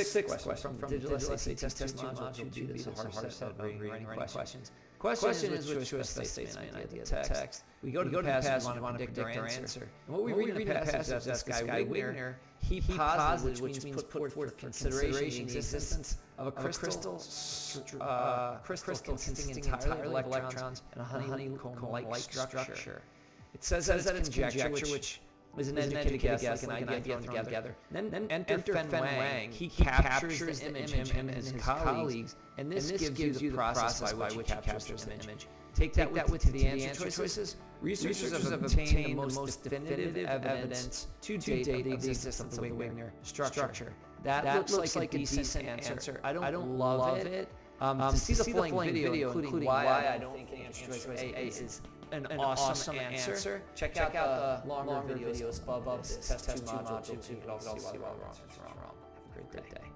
sixth question from Digital SAT Test 2 Module 2. This is a hard set of writing questions. Question is which choice states main idea of the text. We go to the passage, we want to predict our answer. And what we read in the passage is this guy Wigner, he posited, which means put forth consideration, the existence of a crystal consisting entirely of electrons and a honeycomb-like structure. It says that it's conjecture, which is an educated guess, like an idea thrown together. Then enter Feng Wang. He captures the image, him and his colleagues, and this gives you the process by which he captures the image. Take that with the answer choices. Researchers have obtained the most definitive evidence to date the existence of the Wigner structure. That looks like a decent answer. I don't love it. To see the full video, including why I don't think answer choice A is an awesome answer, check out the longer videos above this Test 2 Module 2. You can all see why our answers are wrong. Have a great day.